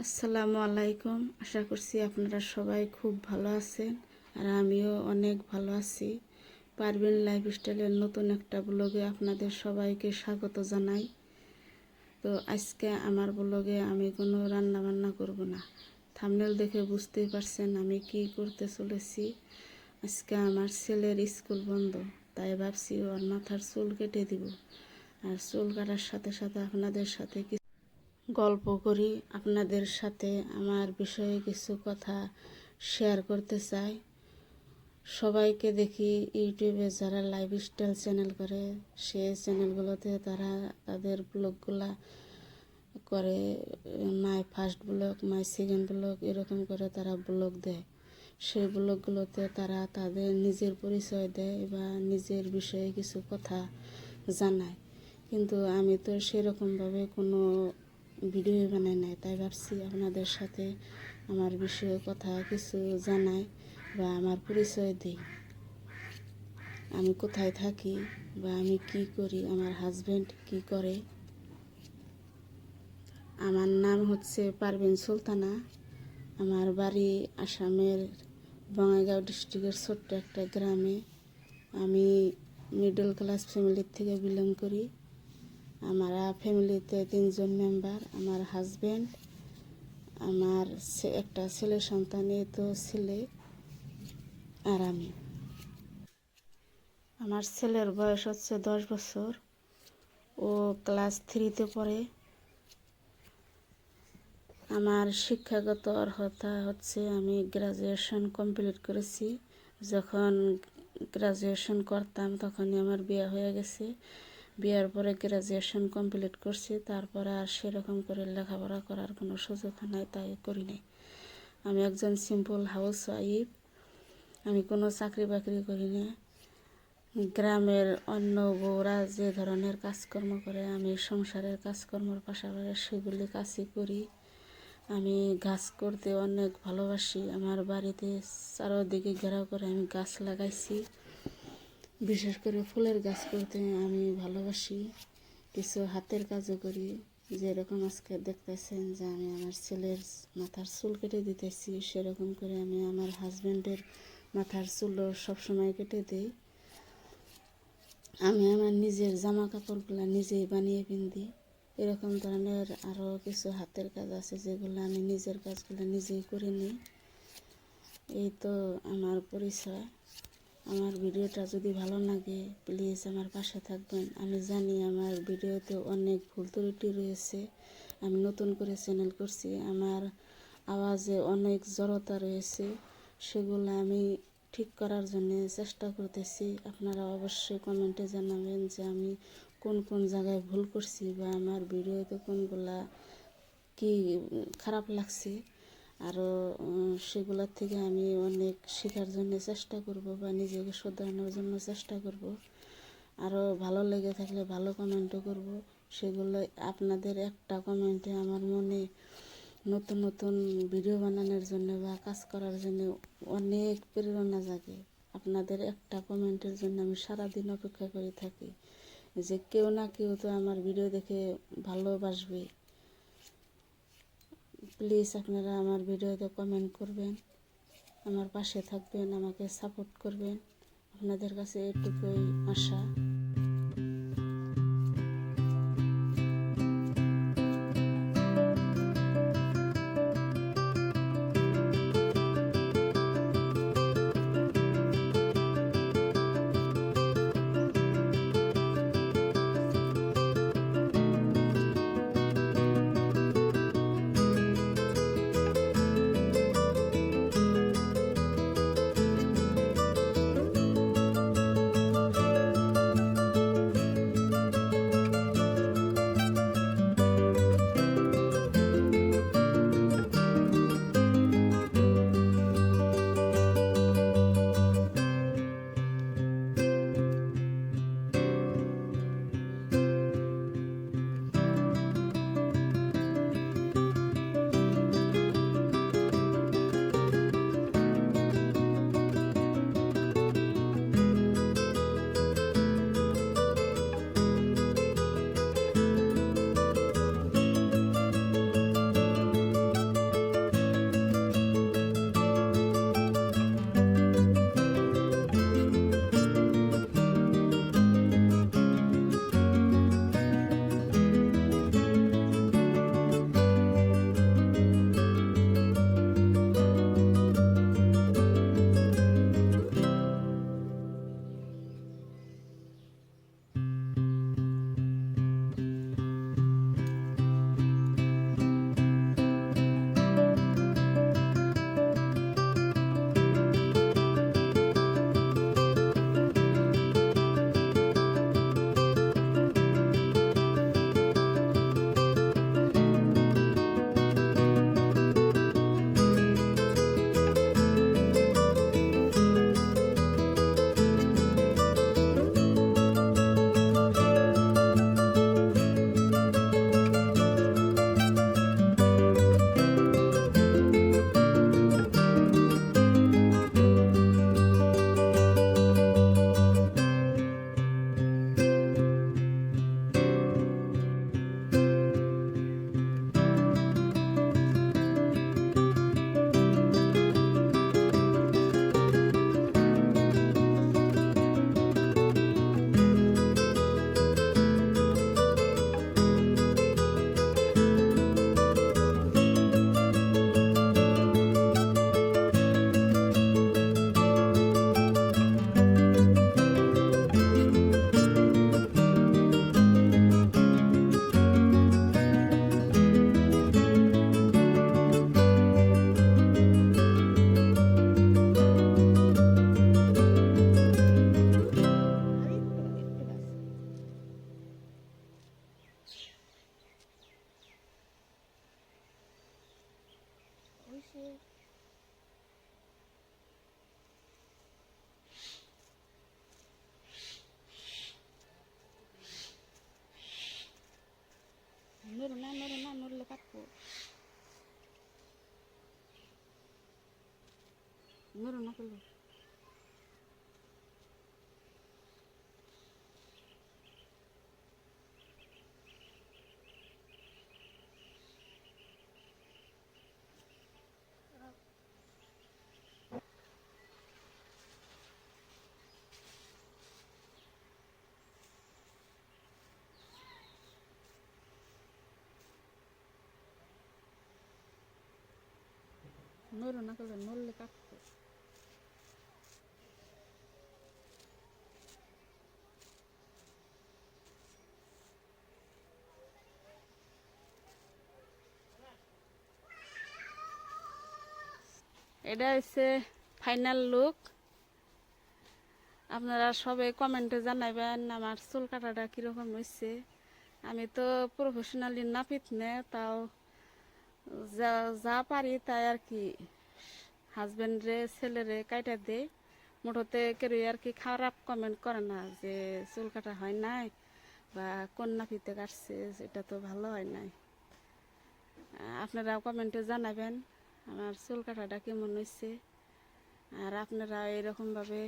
আসসালামু আলাইকুম। আশা করছি আপনারা সবাই খুব ভালো আছেন আর আমিও অনেক ভালো আছি। পারভিন লাইফস্টাইলের নতুন একটা ব্লগে আপনাদের সবাইকে স্বাগত জানাই। তো আজকে আমার ব্লগে আমি কোনো রান্না বান্না করব না। থাম্বনেল দেখে বুঝতেই পারছেন আমি কি করতে চলেছি। আজকে আমার ছেলের স্কুল বন্ধ, তাই ভাবছি ওর মাথার চুল কেটে দিব। আর চুল কাটার সাথে সাথে আপনাদের সাথে গল্প করি, আপনাদের সাথে আমার বিষয়ে কিছু কথা শেয়ার করতে চাই। সবাইকে দেখি ইউটিউবে যারা লাইফস্টাইল চ্যানেল করে, সে চ্যানেলগুলোতে তারা তাদের ব্লগগুলা করে, my first blog, my second blog, এরকম করে তারা ব্লগ দেয়। সেই ব্লগগুলোতে তারা তাদের নিজের পরিচয় দেয় বা নিজের বিষয়ে কিছু কথা জানায়। কিন্তু আমি তো সেরকমভাবে কোনো ভিডিও বানাই নাই, তাই ভাবছি আপনাদের সাথে আমার বিষয়ে কথা কিছু জানাই বা আমার পরিচয় দিই। আমি কোথায় থাকি বা আমি কি করি, আমার হাজব্যান্ড কি করে। আমার নাম হচ্ছে পারভিন সুলতানা। আমার বাড়ি আসামের বঙাইগাঁও ডিস্ট্রিক্টের ছোট্ট একটা গ্রামে। আমি মিডল ক্লাস ফ্যামিলির থেকে বিলং করি। আমার ফ্যামিলিতে 3 জন মেম্বার, আমার হাজব্যান্ড, আমার একটা ছেলে সন্তান, এই তো ছেলে আর আমি। আমার ছেলের বয়স হচ্ছে 10 বছর, ও ক্লাস 3-তে পড়ে। আমার শিক্ষাগত অর্হতা হচ্ছে আমি গ্রাজুয়েশন কমপ্লিট করেছি। যখন গ্রাজুয়েশন করতাম তখনই আমার বিয়ে হয়ে গেছে। বিয়ের পরে গ্রাজুয়েশন কমপ্লিট করছি, তারপরে আর সেরকম করে লেখাপড়া করার কোনো সুযোগ নাই, তাই করি নাই। আমি একজন সিম্পল হাউস ওয়াইফ। আমি কোনো চাকরি বাকরি করি না। গ্রামের অন্য বউরা যে ধরনের কাজকর্ম করে, আমি সংসারের কাজকর্মের পাশাপাশি সেগুলি কাজই করি। আমি গাছ করতে অনেক ভালোবাসি। আমার বাড়িতে চারদিকে ঘেরাও করে আমি গাছ লাগাইছি। বিশেষ করে ফুলের গাছ করতে আমি ভালোবাসি। কিছু হাতের কাজও করি, যেরকম আজকে দেখতেছেন যে আমি আমার ছেলের মাথার চুল কেটে দিতেছি, সেরকম করে আমি আমার হাজব্যান্ডের মাথার চুলও সবসময় কেটে দিই। আমি আমার নিজের জামা কাপড়গুলো নিজেই বানিয়ে পিন্দি। এরকম ধরনের আরও কিছু হাতের কাজ আছে যেগুলো আমি নিজের কাজগুলো নিজেই করে নিই। এই তো আমার পরিচয়। আমার ভিডিওটা যদি ভালো লাগে প্লিজ আমার পাশে থাকবেন। আমি জানি আমার ভিডিওতে অনেক ভুল ত্রুটি রয়েছে। আমি নতুন করে চ্যানেল করছি, আমার আওয়াজে অনেক জড়তা রয়েছে, সেগুলো আমি ঠিক করার জন্য চেষ্টা করতেছি। আপনারা অবশ্যই কমেন্টে জানাবেন যে আমি কোন কোন জায়গায় ভুল করছি বা আমার ভিডিওতে কোনগুলা কি খারাপ লাগছে। আরও সেগুলোর থেকে আমি অনেক শেখার জন্য চেষ্টা করব বা নিজেকে শুধরানোর জন্য চেষ্টা করব। আরও ভালো লেগে থাকলে ভালো কমেন্টও করব। সেগুলো আপনাদের একটা কমেন্টে আমার মনে নতুন নতুন ভিডিও বানানোর জন্য বা কাজ করার জন্য অনেক প্রেরণা জাগে। আপনাদের একটা কমেন্টের জন্য আমি সারাদিন অপেক্ষা করে থাকি যে কেউ না কেউ তো আমার ভিডিও দেখে ভালোবাসবে। প্লিজ আপনারা আমার ভিডিওতে কমেন্ট করবেন, আমার পাশে থাকবেন, আমাকে সাপোর্ট করবেন। আপনাদের কাছে এটুকুই আশা। নড়ো না, নড়লে কাটবো। নড়ো না করলো। নড়ো না করলো, নড়লে কাটবো। এটা হচ্ছে ফাইনাল লুক। আপনারা সবাই কমেন্টে জানাবেন আমার চুল কাটাটা কীরকম হয়েছে। আমি তো প্রফেশনালি নাপিত নে, তাও যা যা পারি তাই আর কি হাজব্যান্ডরে ছেলেরে কাইটা দেয়। মোটতে কেউ আর কি খারাপ কমেন্ট করে না যে চুল কাটা হয় নাই বা কোন নাপিতে কাটছে, এটা তো ভালো হয় নাই। আপনারা কমেন্টে জানাবেন আমার চুল কাটাটা কেমন হয়েছে। আর আপনারা এরকমভাবে